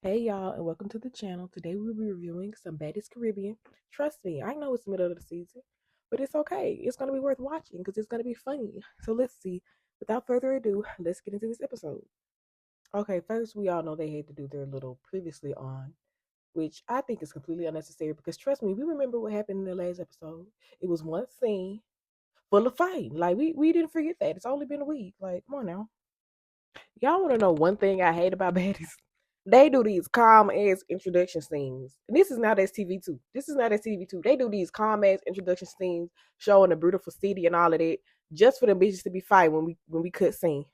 Hey y'all, and welcome to the channel. Today we'll be reviewing some Baddies Caribbean. Trust me, I know it's the middle of the season, but it's okay. It's gonna be worth watching because it's gonna be funny. So let's see. Without further ado, let's get into this episode. Okay, first we all know they had to do their little previously on, which I think is completely unnecessary because trust me, we remember what happened in the last episode. It was one scene full of fighting. Like we didn't forget that. It's only been a week. Like, come on now. Y'all want to know one thing I hate about baddies? They do these calm ass introduction scenes. And this is not STV2. This is not STV2. They do these calm ass introduction scenes showing the beautiful city and all of that just for the bitches to be fighting when we cut scene.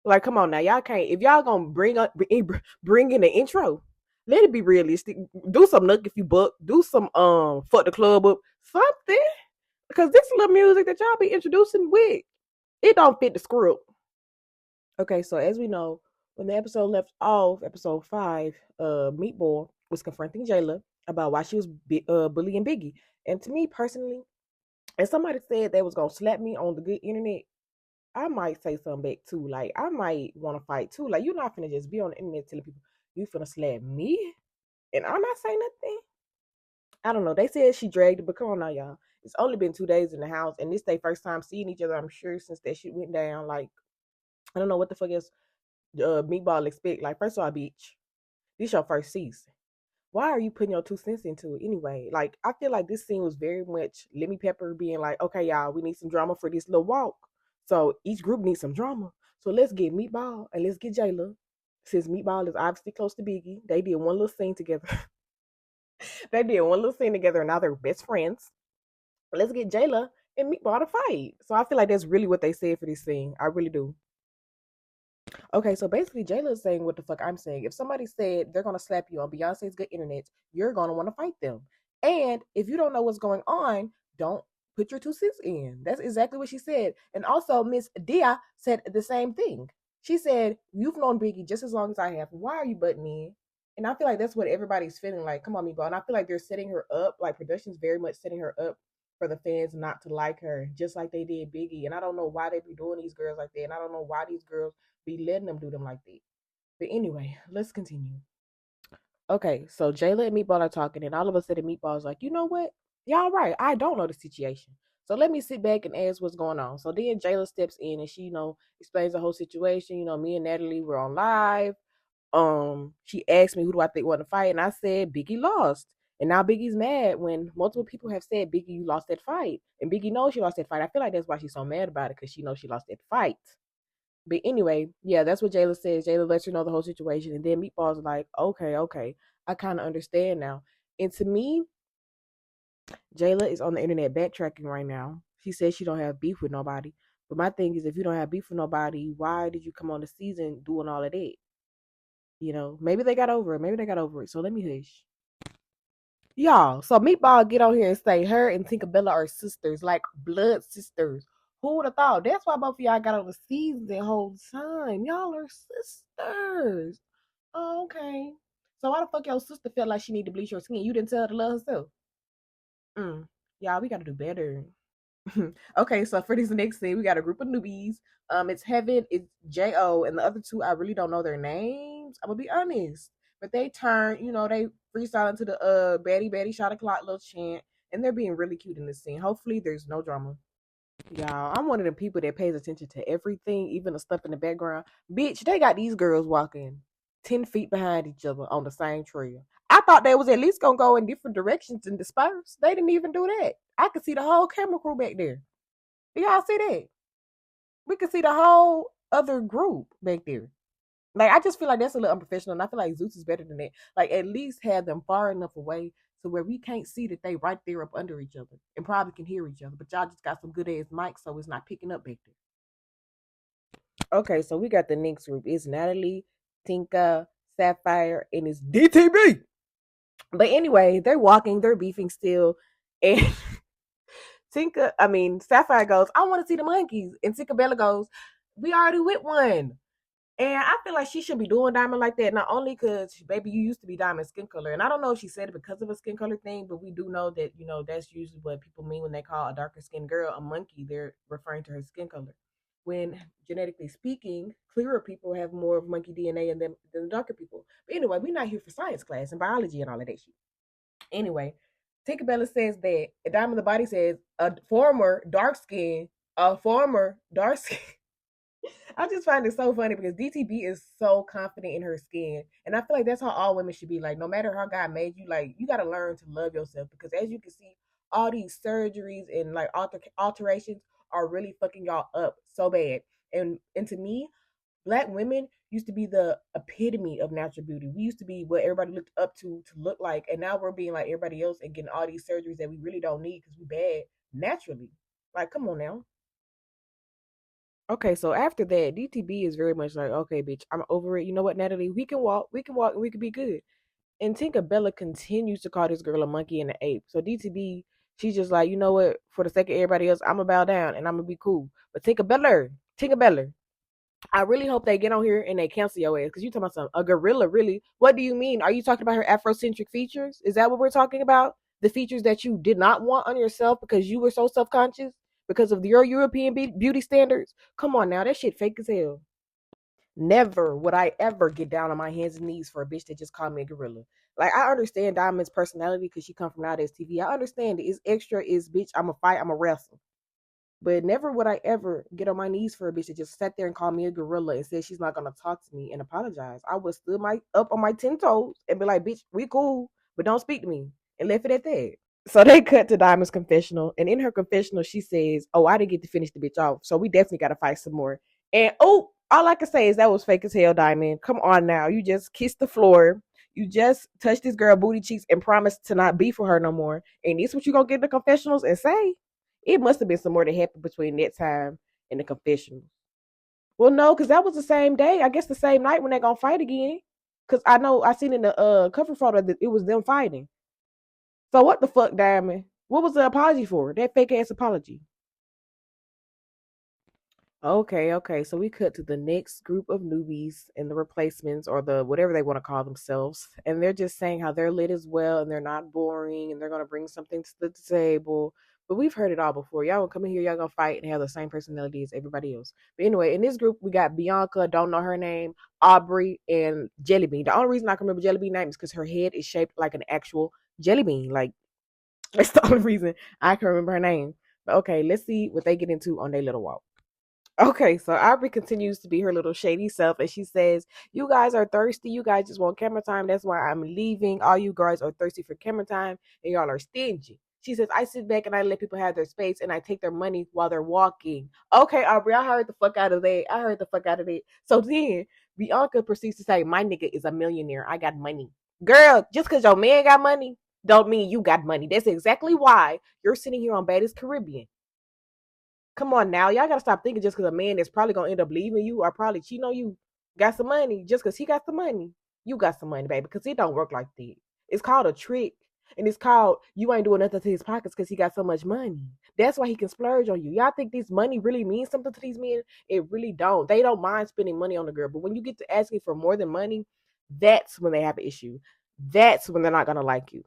Like, come on now, y'all can't. If y'all gonna bring in the intro, let it be realistic. Do some look if you buck. Do some fuck the club up something because this little music that y'all be introducing with it don't fit the script. Okay, so as we know, when the episode left off, episode 5, Meatball was confronting Jayla about why she was bullying Biggie. And to me personally, if somebody said they was gonna slap me on the good internet, I might say something back too. Like I might want to fight too. Like you're not finna just be on the internet telling people you finna slap me, and I'm not saying nothing. I don't know. They said she dragged it, but come on now, y'all. It's only been 2 days in the house, and this their first time seeing each other. I'm sure since that shit went down. Like I don't know what the fuck else Meatball expect. Like, first of all, bitch, this your first season. Why are you putting your 2 cents into it anyway? Like, I feel like this scene was very much Lemmy Pepper being like, okay, y'all, we need some drama for this little walk. So each group needs some drama. So let's get Meatball and let's get Jayla. Since Meatball is obviously close to Biggie, they did one little scene together. They did one little scene together, and now they're best friends. Let's get Jayla and Meatball to fight. So I feel like that's really what they said for this scene. I really do. Okay, so basically, Jayla is saying what the fuck I'm saying. If somebody said they're gonna slap you on Beyonce's Good Internet, you're gonna want to fight them. And if you don't know what's going on, don't put your 2 cents in. That's exactly what she said. And also, Miss Dia said the same thing. She said, "You've known Biggie just as long as I have. Why are you butting in?" And I feel like that's what everybody's feeling like. Come on, me, bro. And I feel like they're setting her up. Like production's very much setting her up for the fans not to like her, just like they did Biggie. And I don't know why they be doing these girls like that. And I don't know why these girls be letting them do them like that. But anyway, let's continue. Okay, so Jayla and Meatball are talking, and all of a sudden Meatball's like, you know what? Y'all right. I don't know the situation. So let me sit back and ask what's going on. So then Jayla steps in and she, explains the whole situation. Me and Natalie were on live. She asked me who do I think won the fight, and I said Biggie lost. And now Biggie's mad when multiple people have said Biggie, you lost that fight. And Biggie knows she lost that fight. I feel like that's why she's so mad about it, because she knows she lost that fight. But anyway, yeah, that's what Jayla says. Jayla lets her know the whole situation. And then Meatball's like, okay, okay. I kind of understand now. And to me, Jayla is on the internet backtracking right now. She says she don't have beef with nobody. But my thing is, if you don't have beef with nobody, why did you come on the season doing all of that? Maybe they got over it. Maybe they got over it. So let me hush. Y'all, so Meatball get on here and say her and Tinkerbella are sisters, like blood sisters. Who would have thought? That's why both of y'all got on the season the whole time. Y'all are sisters. Oh, okay. So why the fuck your sister felt like she need to bleach her skin? You didn't tell her to love herself. Y'all, we gotta do better. Okay, so for this next scene, we got a group of newbies. It's Heaven, it's Jo, and the other two I really don't know their names. I'm gonna be honest, but they turn, they freestyle into the Batty Batty Shot O'Clock little chant, and they're being really cute in this scene. Hopefully, there's no drama. Y'all, I'm one of the people that pays attention to everything, even the stuff in the background. Bitch, they got these girls walking 10 feet behind each other on the same trail. I thought they was at least gonna go in different directions and disperse. They didn't even do that. I could see the whole camera crew back there. Do y'all see that? We could see the whole other group back there. Like, I just feel like that's a little unprofessional, and I feel like Zeus is better than that. Like, at least have them far enough away to where we can't see that they right there up under each other and probably can hear each other. But y'all just got some good ass mics, so it's not picking up back there. Okay, so we got the next group. It's Natalie, Tinka, Sapphire, and it's DTB. But anyway, they're walking, they're beefing still, and Sapphire goes, I want to see the monkeys. And Tinkerbella goes, we already with one. And I feel like she should be doing Diamond like that, not only because, baby, you used to be Diamond skin color. And I don't know if she said it because of a skin color thing, but we do know that, that's usually what people mean when they call a darker skinned girl a monkey. They're referring to her skin color. when genetically speaking, clearer people have more of monkey DNA in them than darker people. But anyway, we're not here for science class and biology and all of that shit. Anyway, Tinkerbella says that Diamond the Body says a former dark skin. I just find it so funny because DTB is so confident in her skin. And I feel like that's how all women should be. Like, no matter how God made you, like, you got to learn to love yourself. Because as you can see, all these surgeries and like alterations are really fucking y'all up so bad. And to me, Black women used to be the epitome of natural beauty. We used to be what everybody looked up to look like. And now we're being like everybody else and getting all these surgeries that we really don't need because we bad naturally. Like, come on now. Okay, so after that, DTB is very much like, okay, bitch, I'm over it. You know what, Natalie? We can walk, and we can be good. And Tinkerbella continues to call this girl a monkey and an ape. So DTB, she's just like, you know what? For the sake of everybody else, I'm gonna bow down and I'm gonna be cool. But Tinkerbella, I really hope they get on here and they cancel your ass because you talking about a gorilla, really? What do you mean? Are you talking about her Afrocentric features? Is that what we're talking about? The features that you did not want on yourself because you were so self conscious because of your European beauty standards? Come on now, that shit fake as hell. Never would I ever get down on my hands and knees for a bitch that just called me a gorilla. Like, I understand Diamond's personality because she come from nowadays TV. I understand it. It's extra. Is bitch. I'm a fight. I'm a wrestle. But never would I ever get on my knees for a bitch that just sat there and called me a gorilla and said she's not gonna talk to me and apologize. I would stood my up on my 10 toes and be like, bitch, we cool, but don't speak to me. And left it at that. So they cut to Diamond's confessional, and in her confessional, she says, "Oh, I didn't get to finish the bitch off, so we definitely got to fight some more." And oh, all I can say is that was fake as hell, Diamond. Come on now, you just kissed the floor, you just touched this girl booty cheeks and promised to not be for her no more, and this what you gonna get in the confessionals and say? It must have been some more that happened between that time and the confessionals. Well, no, because that was the same day. I guess the same night when they're gonna fight again. Because I know I seen in the cover photo that it was them fighting. So what the fuck, Diamond? What was the apology for? That fake ass apology. Okay, okay. So we cut to the next group of newbies and the replacements or the whatever they want to call themselves. And they're just saying how they're lit as well and they're not boring and they're gonna bring something to the table. But we've heard it all before. Y'all gonna come in here, y'all gonna fight and have the same personality as everybody else. But anyway, in this group we got Bianca, don't know her name, Aubrey, and Jellybean. The only reason I can remember Jellybean name is because her head is shaped like an actual jelly bean. Like, that's the only reason I can remember her name. But okay, let's see what they get into on their little walk. Okay, so Aubrey continues to be her little shady self, and she says, "You guys are thirsty. You guys just want camera time. That's why I'm leaving. All you guys are thirsty for camera time, and y'all are stingy." She says, "I sit back and I let people have their space, and I take their money while they're walking." Okay, Aubrey, I heard the fuck out of that. I heard the fuck out of that. So then Bianca proceeds to say, "My nigga is a millionaire. I got money." Girl, just because your man got money, don't mean you got money. That's exactly why you're sitting here on Baddies Caribbean. Come on now, y'all gotta stop thinking just because a man is probably gonna end up leaving you or probably cheating on you got some money. Just because he got some money, you got some money, baby. Because it don't work like that. It's called a trick, and it's called you ain't doing nothing to his pockets because he got so much money. That's why he can splurge on you. Y'all think this money really means something to these men? It really don't. They don't mind spending money on the girl, but when you get to asking for more than money, that's when they have an issue. That's when they're not gonna like you.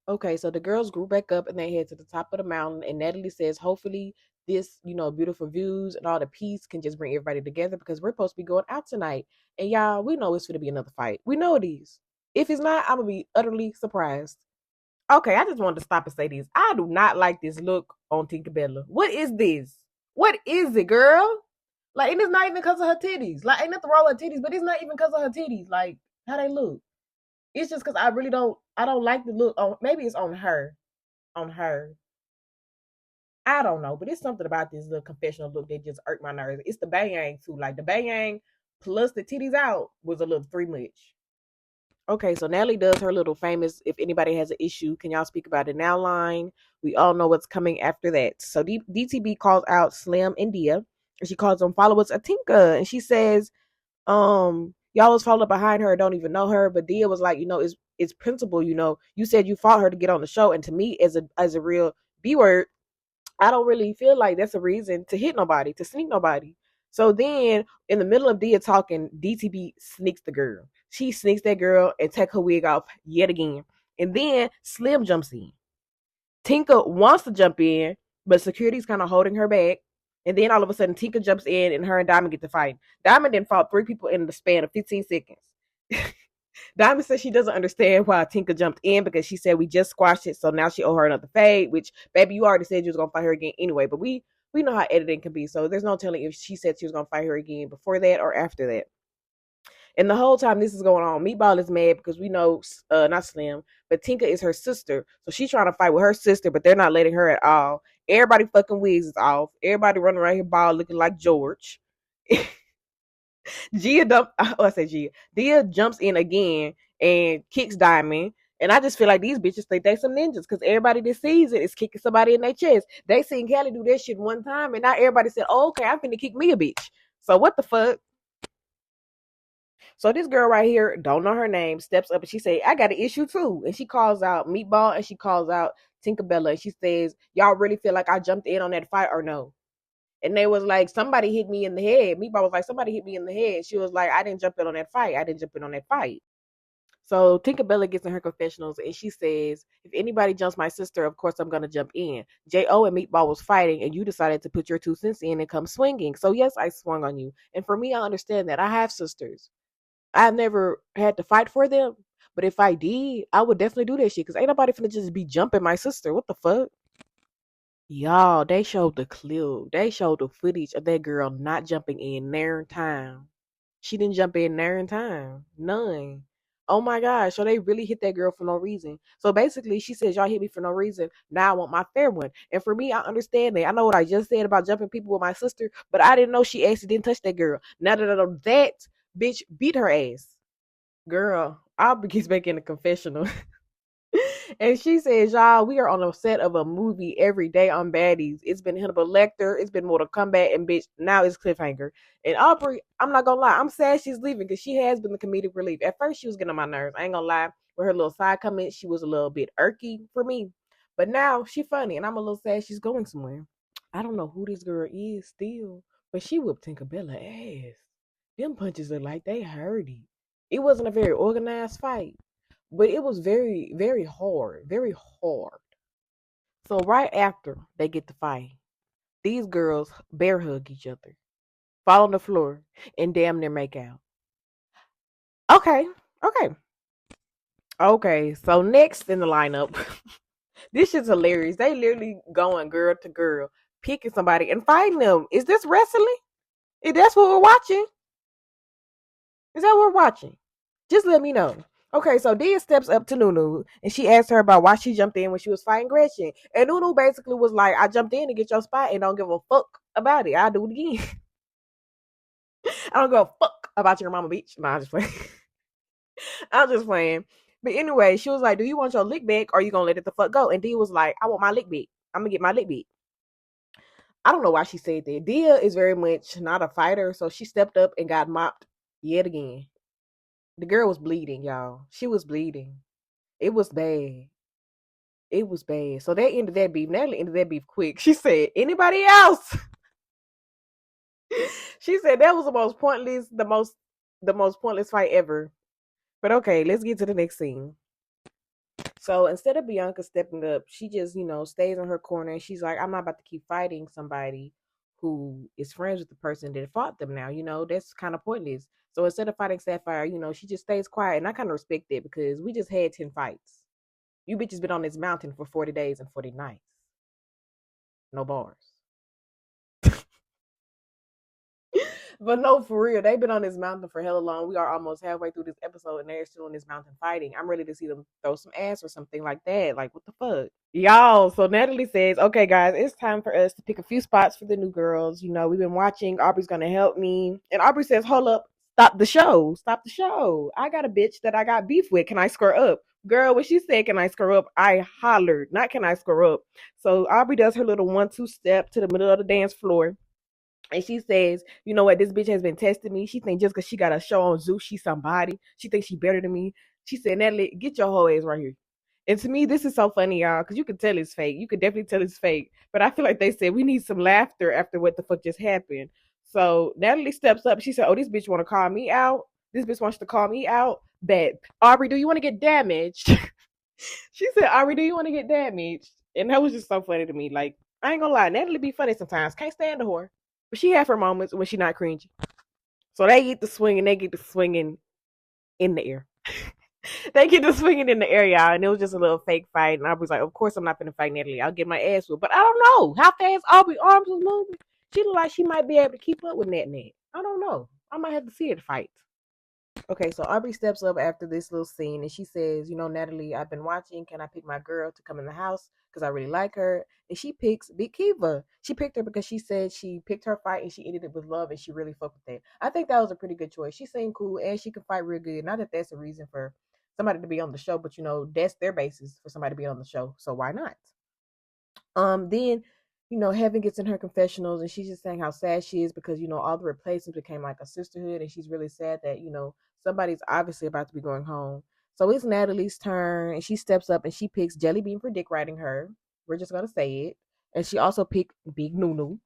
Okay, so the girls grew back up and they head to the top of the mountain. And Natalie says, hopefully, this, beautiful views and all the peace can just bring everybody together because we're supposed to be going out tonight. And y'all, we know it's going to be another fight. We know it is. If it's not, I'm going to be utterly surprised. Okay, I just wanted to stop and say this. I do not like this look on Tinkerbella. What is this? What is it, girl? Like, and it's not even because of her titties. Like, ain't nothing wrong with her titties, but it's not even because of her titties. Like, how they look. It's just because I don't like the look on, maybe it's on her. I don't know, but it's something about this little confessional look that just irked my nerves. It's the bang too. Like the bang plus the titties out was a little too much. Okay, so Natalie does her little famous, if anybody has an issue, can y'all speak about it now line? We all know what's coming after that. So DTB calls out Slim and Dia, and she calls them followers Atinka, and she says, y'all was following behind her, don't even know her, but Dia was like, it's principle, you said you fought her to get on the show, and to me, as a real B word, I don't really feel like that's a reason to hit nobody, to sneak nobody. So then, in the middle of Dia talking, DTB sneaks the girl. She sneaks that girl and take her wig off yet again. And then Slim jumps in. Tinka wants to jump in, but security's kind of holding her back. And then all of a sudden, Tinka jumps in and her and Diamond get to fight. Diamond then fought 3 people in the span of 15 seconds. Diamond says she doesn't understand why Tinka jumped in because she said we just squashed it, so now she owe her another fade, which, baby, you already said you was going to fight her again anyway, but we know how editing can be, so there's no telling if she said she was going to fight her again before that or after that. And the whole time this is going on, Meatball is mad because we know, not Slim, but Tinka is her sister. So she's trying to fight with her sister, but they're not letting her at all. Everybody fucking wigs is off. Everybody running around here bald looking like George. I say Gia. Dia jumps in again and kicks Diamond. And I just feel like these bitches think they some ninjas because everybody that sees it is kicking somebody in their chest. They seen Callie do that shit one time, and now everybody said, oh, okay, I'm finna kick me a bitch. So what the fuck? So this girl right here, don't know her name, steps up and she say, I got an issue too. And she calls out Meatball and she calls out Tinkerbella and she says, y'all really feel like I jumped in on that fight or no? And they was like, somebody hit me in the head. Meatball was like, somebody hit me in the head. She was like, I didn't jump in on that fight. I didn't jump in on that fight. So Tinkerbella gets in her confessionals and she says, if anybody jumps my sister, of course I'm going to jump in. J.O. and Meatball was fighting and you decided to put your 2 cents in and come swinging. So yes, I swung on you. And for me, I understand that. I have sisters. I've never had to fight for them. But if I did, I would definitely do that shit. Because ain't nobody finna just be jumping my sister. What the fuck? Y'all, they showed the clip. They showed the footage of that girl not jumping in there in time. She didn't jump in there in time. None. Oh my gosh. So they really hit that girl for no reason. So basically, she says, y'all hit me for no reason. Now I want my fair one. And for me, I understand that. I know what I just said about jumping people with my sister, but I didn't know she actually didn't touch that girl. Now that I know that, bitch beat her ass. Girl, Aubrey gets back in the confessional. And she says, y'all, we are on a set of a movie every day on Baddies. It's been Hannibal Lecter, it's been Mortal Kombat, and bitch, now it's Cliffhanger. And Aubrey, I'm not gonna lie, I'm sad she's leaving because she has been the comedic relief. At first, she was getting on my nerves. I ain't gonna lie. With her little side comments, she was a little bit irky for me. But now she funny, and I'm a little sad she's going somewhere. I don't know who this girl is still, but she whooped Tinkerbella ass. Them punches look like they hurt it. It wasn't a very organized fight, but it was very, very hard. Very hard. So right after they get the fight, these girls bear hug each other, fall on the floor, and damn near make out. Okay, okay, okay. So next in the lineup, this shit's hilarious. They literally going girl to girl, picking somebody and fighting them. Is this wrestling? If that's what we're watching, is that what we're watching? Just let me know. Okay, so Dia steps up to Nunu and she asks her about why she jumped in when she was fighting Gretchen. And Nunu basically was like, I jumped in to get your spot and don't give a fuck about it. I'll do it again. I don't give a fuck about your mama, bitch. Nah, I'm just playing. I'm just playing. But anyway, she was like, do you want your lick back or are you going to let it the fuck go? And Dia was like, I want my lick back. I'm going to get my lick back. I don't know why she said that. Dia is very much not a fighter, so she stepped up and got mopped yet again. The girl was bleeding, y'all. She was bleeding. It was bad. It was bad. So they ended that beef. Natalie ended that beef quick. She said, anybody else? She said that was the most pointless fight ever. But okay, let's get to the next scene. So instead of Bianca stepping up, she just, stays in her corner and she's like, I'm not about to keep fighting somebody who is friends with the person that fought them now. That's kind of pointless. So instead of fighting Sapphire, she just stays quiet. And I kind of respect that because we just had 10 fights. You bitches been on this mountain for 40 days and 40 nights. No bars. But no, for real, they've been on this mountain for hella long. We are almost halfway through this episode and they're still on this mountain fighting. I'm ready to see them throw some ass or something like that. Like, what the fuck? Y'all, so Natalie says, okay, guys, it's time for us to pick a few spots for the new girls. We've been watching. Aubrey's going to help me. And Aubrey says, hold up, stop the show. Stop the show. I got a bitch that I got beef with. Can I square up? Girl, when she said, can I square up? I hollered, not can I square up. So Aubrey does her little 1-2 step to the middle of the dance floor. And she says, you know what, this bitch has been testing me. She thinks just because she got a show on Zeus, she's somebody. She thinks she better than me. She said, Natalie, get your whole ass right here. And to me, this is so funny, y'all, because you can tell it's fake. You could definitely tell it's fake. But I feel like they said, we need some laughter after what the fuck just happened. So Natalie steps up. She said, oh, this bitch want to call me out. This bitch wants to call me out. Bad. Aubrey, do you want to get damaged? She said, Aubrey, do you want to get damaged? And that was just so funny to me. Like, I ain't gonna lie, Natalie be funny sometimes. Can't stand the whore, but she have her moments when she not cringy. So they get to swinging, they get to swinging in the air. They get to swinging in the air, y'all, and it was just a little fake fight. And I was like, of course I'm not gonna fight Natalie. I'll get my ass whooped. But I don't know how fast Aubrey's arms was moving. She looked like she might be able to keep up with Nat. I don't know. I might have to see it fight. Okay, so Aubrey steps up after this little scene and she says, Natalie, I've been watching. Can I pick my girl to come in the house? Because I really like her. And she picks Big Kiva. She picked her because she said she picked her fight and she ended it with love and she really fucked with that. I think that was a pretty good choice. She seemed cool and she can fight real good. Not that that's a reason for somebody to be on the show, but that's their basis for somebody to be on the show. So why not? Then Heaven gets in her confessionals and she's just saying how sad she is because all the replacements became like a sisterhood, and she's really sad that somebody's obviously about to be going home. So it's Natalie's turn, and she steps up and she picks Jelly Bean for dick riding her. We're just gonna say it. And she also picked Big Nunu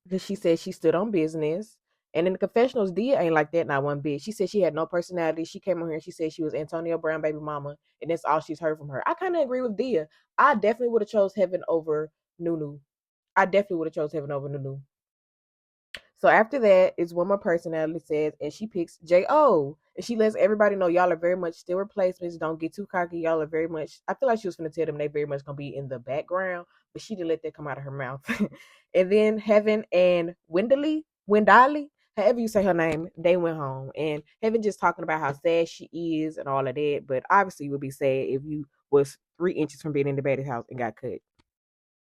because she said she stood on business. And in the confessionals, Dia ain't like that, not one bit. She said she had no personality. She came on here and she said she was Antonio Brown baby mama, and that's all she's heard from her. I kind of agree with Dia. I definitely would have chose Heaven over Nunu. I definitely would have chose Heaven over Nunu. So after that is one more personality says, and she picks J.O. And she lets everybody know y'all are very much still replacements. Don't get too cocky. Y'all are very much, I feel like she was going to tell them they very much going to be in the background, but she didn't let that come out of her mouth. And then Heaven and Wendali, however you say her name, they went home. And Heaven just talking about how sad she is and all of that. But obviously you would be sad if you was 3 inches from being in the Baddies house and got cut.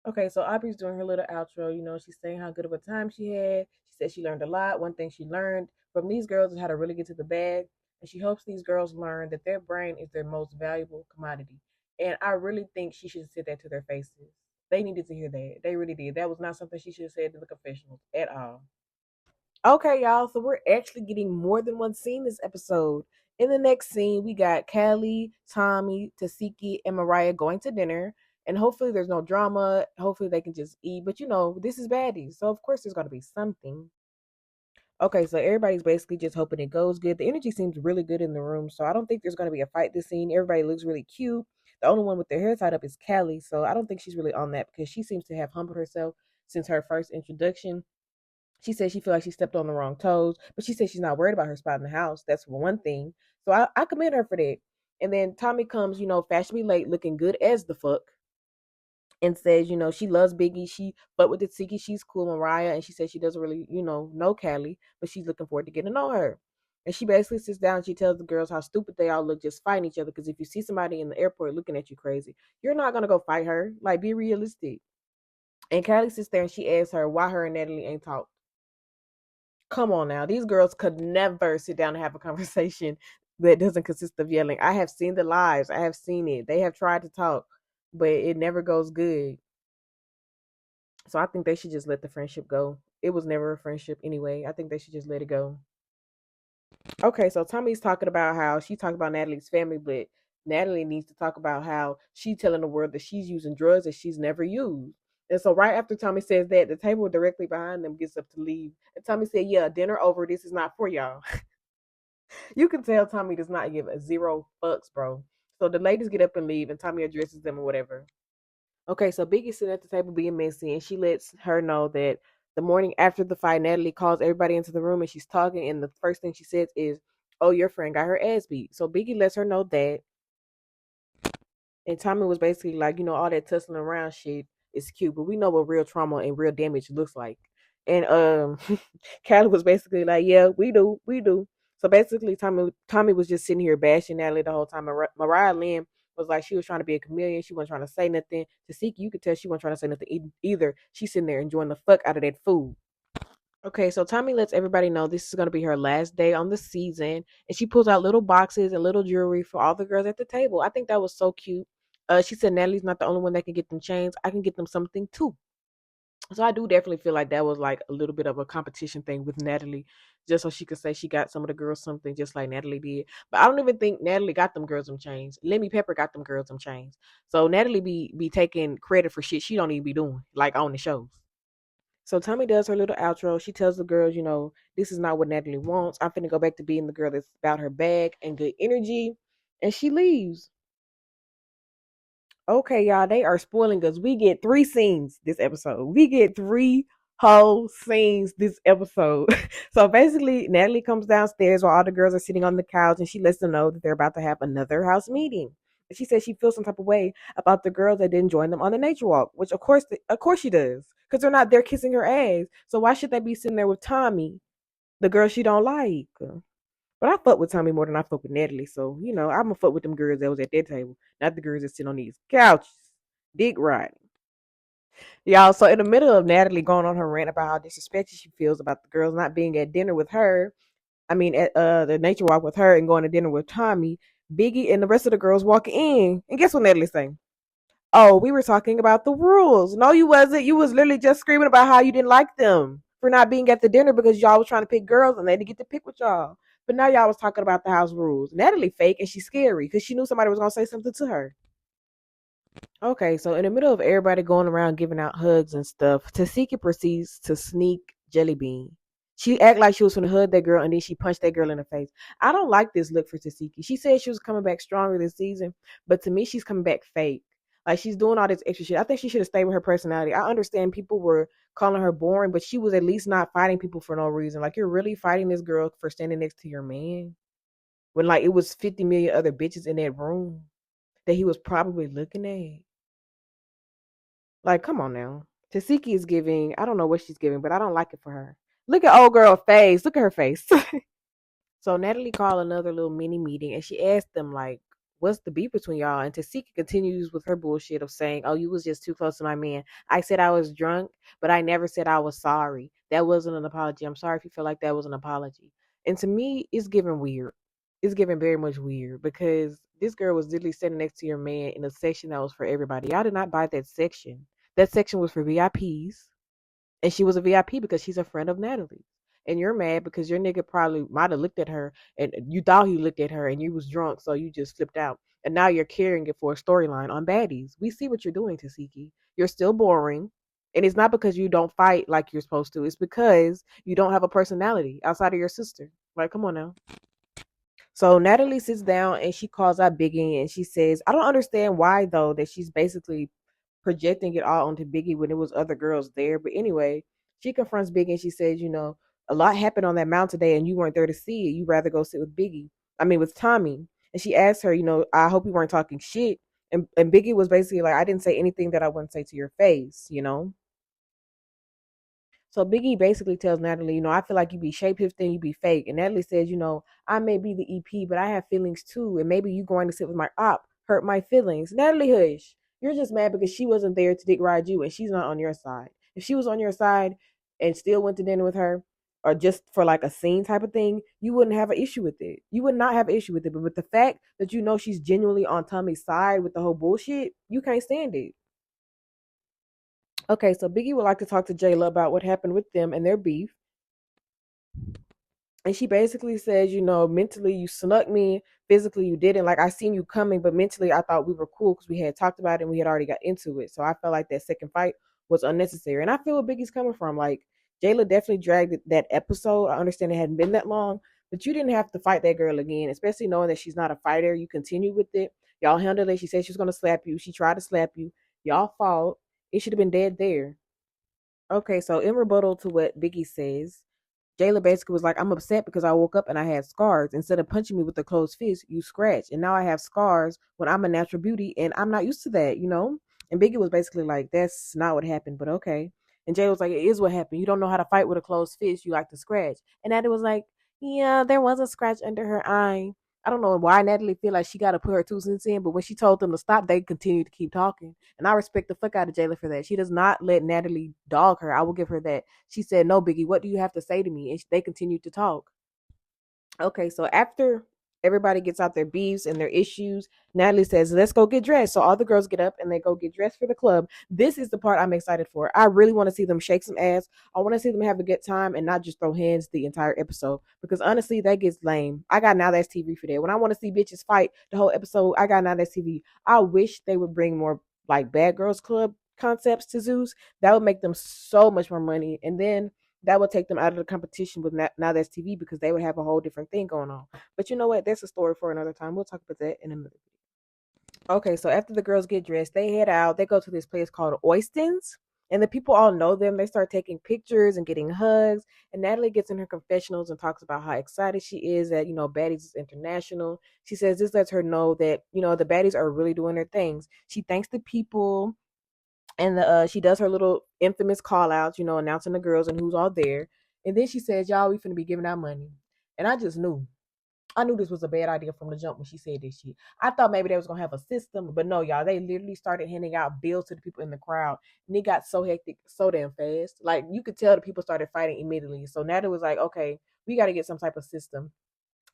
Okay, so Aubrey's doing her little outro. She's saying how good of a time she had. She said she learned a lot. One thing she learned from these girls is how to really get to the bag. And she hopes these girls learn that their brain is their most valuable commodity. And I really think she should have said that to their faces. They needed to hear that. They really did. That was not something she should have said to the confessionals at all. Okay, y'all. So we're actually getting more than one scene this episode. In the next scene, we got Callie, Tommy, Tasiki, and Mariah going to dinner. And hopefully there's no drama. Hopefully they can just eat. But this is Baddies. So of course there's gonna be something. Okay, so everybody's basically just hoping it goes good. The energy seems really good in the room. So I don't think there's gonna be a fight this scene. Everybody looks really cute. The only one with their hair tied up is Callie. So I don't think she's really on that because she seems to have humbled herself since her first introduction. She said she feel like she stepped on the wrong toes, but she said she's not worried about her spot in the house. That's one thing. So I commend her for that. And then Tommy comes, fashionably late, looking good as the fuck, and says, she loves Biggie. But with the Tiki, she's cool, Mariah, and she says she doesn't really, know Callie, but she's looking forward to getting to know her. And she basically sits down and she tells the girls how stupid they all look just fighting each other. Because if you see somebody in the airport looking at you crazy, you're not gonna go fight her. Like, be realistic. And Callie sits there and she asks her why her and Natalie ain't talked. Come on now. These girls could never sit down and have a conversation that doesn't consist of yelling. I have seen the lives. I have seen it. They have tried to talk, but it never goes good. So I think they should just let the friendship go. It was never a friendship anyway. I think they should just let it go. Okay, so Tommy's talking about how she talked about Natalie's family, but Natalie needs to talk about how she's telling the world that she's using drugs that she's never used. And so right after Tommy says that, the table directly behind them gets up to leave. And Tommy said, yeah, dinner over. This is not for y'all. You can tell Tommy does not give a zero fucks, bro. So the ladies get up and leave, and Tommy addresses them or whatever. Okay, so Biggie's sitting at the table being messy, and she lets her know that the morning after the fight, Natalie calls everybody into the room and she's talking, and the first thing she says is, "Oh, your friend got her ass beat." So Biggie lets her know that, and Tommy was basically like, all that tussling around shit is cute, but we know what real trauma and real damage looks like. And Callie was basically like, "Yeah, we do." So basically, Tommy was just sitting here bashing Natalie the whole time. Mariah Lynn was like, she was trying to be a chameleon. She wasn't trying to say nothing. Tasiki, you could tell she wasn't trying to say nothing either. She's sitting there enjoying the fuck out of that food. Okay, so Tommy lets everybody know this is going to be her last day on the season, and she pulls out little boxes and little jewelry for all the girls at the table. I think that was so cute. She said Natalie's not the only one that can get them chains. I can get them something too. So I do definitely feel like that was like a little bit of a competition thing with Natalie, just so she could say she got some of the girls something just like Natalie did. But I don't even think Natalie got them girls some chains. Lemmy Pepper got them girls some chains. So Natalie be taking credit for shit she don't even be doing, like on the shows. So Tommy does her little outro. She tells the girls, this is not what Natalie wants. I'm finna go back to being the girl that's about her bag and good energy. And she leaves. Okay, y'all, they are spoiling us. We get 3 scenes this episode. We get 3 whole scenes this episode. So basically, Natalie comes downstairs while all the girls are sitting on the couch and she lets them know that they're about to have another house meeting. And she says she feels some type of way about the girls that didn't join them on the nature walk, which of course she does. Because they're not there kissing her ass. So why should they be sitting there with Tommy, the girl she don't like? But I fuck with Tommy more than I fuck with Natalie. So, I'm going to fuck with them girls that was at their table, not the girls that sit on these couches. Dick riding. Y'all, so in the middle of Natalie going on her rant about how disrespected she feels about the girls not being at dinner with her, at the nature walk with her and going to dinner with Tommy, Biggie and the rest of the girls walk in. And guess what Natalie saying? Oh, we were talking about the rules. No, you wasn't. You was literally just screaming about how you didn't like them for not being at the dinner because y'all was trying to pick girls and they didn't get to pick with y'all. But now y'all was talking about the house rules. Natalie fake and she's scary because she knew somebody was gonna say something to her. Okay, so in the middle of everybody going around giving out hugs and stuff, Tasiki proceeds to sneak Jelly Bean. She act like she was going to hug that girl and then she punched that girl in the face. I don't like this look for Tasiki. She said she was coming back stronger this season, but to me, she's coming back fake. Like she's doing all this extra shit. I think she should have stayed with her personality. I understand people were calling her boring, but she was at least not fighting people for no reason. Like you're really fighting this girl for standing next to your man when like it was 50 million other bitches in that room that he was probably looking at. Like, come on now. Tasiki is giving, I don't know what she's giving, but I don't like it for her. Look at old girl face. Look at her face. So Natalie called another little mini meeting and she asked them, like, what's the beef between y'all? And Tasiki continues with her bullshit of saying, oh, you was just too close to my man. I said I was drunk, but I never said I was sorry. That wasn't an apology. I'm sorry if you feel like that was an apology. And to me, it's giving weird. It's giving very much weird because this girl was literally sitting next to your man in a section that was for everybody. Y'all did not buy that section. That section was for VIPs. And she was a VIP because she's a friend of Natalie. And you're mad because your nigga probably might have looked at her and you thought he looked at her and you was drunk, so you just flipped out. And now you're carrying it for a storyline on Baddies. We see what you're doing, Tasiki. You're still boring. And it's not because you don't fight like you're supposed to. It's because you don't have a personality outside of your sister. Like, come on now. So Natalie sits down and she calls out Biggie and she says, I don't understand why though that she's basically projecting it all onto Biggie when there was other girls there. But anyway, she confronts Biggie and she says, a lot happened on that mountain today and you weren't there to see it. You rather go sit with with Tommy. And she asked her, I hope you weren't talking shit. And Biggie was basically like, I didn't say anything that I wouldn't say to your face. So Biggie basically tells Natalie, I feel like you be shapeshifting, you be fake. And Natalie says, I may be the EP, but I have feelings too. And maybe you going to sit with my op hurt my feelings. Natalie, hush. You're just mad because she wasn't there to dick ride you and she's not on your side. If she was on your side and still went to dinner with her or just for like a scene type of thing, you wouldn't have an issue with it. You would not have an issue with it. But with the fact that she's genuinely on Tommy's side with the whole bullshit, you can't stand it. Okay, so Biggie would like to talk to Jayla about what happened with them and their beef. And she basically says, mentally you snuck me, physically you didn't. Like I seen you coming, but mentally I thought we were cool because we had talked about it and we had already got into it. So I felt like that second fight was unnecessary. And I feel where Biggie's coming from. Like Jayla definitely dragged that episode. I understand it hadn't been that long, but you didn't have to fight that girl again, especially knowing that she's not a fighter. You continued with it. Y'all handled it. She said she was gonna slap you. She tried to slap you. Y'all fought. It should have been dead there. Okay, so in rebuttal to what Biggie says, Jayla basically was like, I'm upset because I woke up and I had scars. Instead of punching me with a closed fist, you scratched. And now I have scars when I'm a natural beauty and I'm not used to that. And Biggie was basically like, that's not what happened, but okay. And Jayla was like, it is what happened. You don't know how to fight with a closed fist. You like to scratch. And Natalie was like, yeah, there was a scratch under her eye. I don't know why Natalie feel like she got to put her 2 cents in, but when she told them to stop, they continued to keep talking. And I respect the fuck out of Jayla for that. She does not let Natalie dog her. I will give her that. She said, no, Biggie, what do you have to say to me? And they continued to talk. Okay, so after everybody gets out their beefs and their issues, Natalie says, let's go get dressed. So all the girls get up and they go get dressed for the club. This is the part I'm excited for. I really want to see them shake some ass. I want to see them have a good time and not just throw hands the entire episode. Because honestly, that gets lame. I got Now That's TV for that. When I want to see bitches fight the whole episode, I got Now That's TV. I wish they would bring more like Bad Girls Club concepts to Zeus. That would make them so much more money. And then that would take them out of the competition with Now That's TV because they would have a whole different thing going on. But you know what? That's a story for another time. We'll talk about that in another video. Okay, so after the girls get dressed, they head out. They go to this place called Oystins, and the people all know them. They start taking pictures and getting hugs. And Natalie gets in her confessionals and talks about how excited she is that Baddies is international. She says this lets her know that the Baddies are really doing their things. She thanks the people, and she does her little infamous call outs, announcing the girls and who's all there. And then she says, "Y'all, we finna be giving out money." And I just knew. I knew this was a bad idea from the jump when she said this shit. I thought maybe they was gonna have a system, but no, y'all. They literally started handing out bills to the people in the crowd, and it got so hectic, so damn fast. Like you could tell the people started fighting immediately. So now it was like, okay, we got to get some type of system.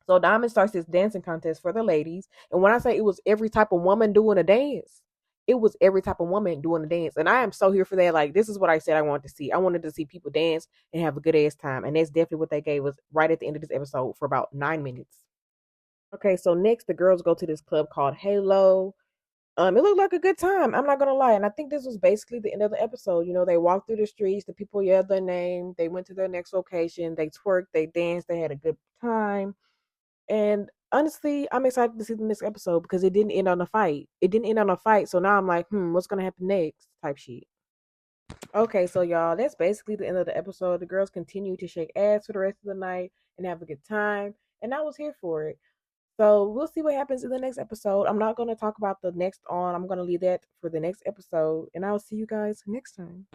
So Diamond starts this dancing contest for the ladies, and when I say it was every type of woman doing a dance, it was every type of woman doing a dance, and I am so here for that. Like this is what I said I wanted to see. I wanted to see people dance and have a good ass time, and that's definitely what they gave us right at the end of this episode for about 9 minutes. Okay, so next the girls go to this club called Halo. It looked like a good time. I'm not gonna lie, and I think this was basically the end of the episode. They walked through the streets, the people yelled their name, they went to their next location, they twerked, they danced, they had a good time. And honestly, I'm excited to see the next episode because it didn't end on a fight. It didn't end on a fight, so now I'm like, what's gonna happen next? Type shit. Okay, so y'all, that's basically the end of the episode. The girls continue to shake ass for the rest of the night and have a good time, and I was here for it. So we'll see what happens in the next episode. I'm not going to talk about the next on. I'm going to leave that for the next episode. And I'll see you guys next time.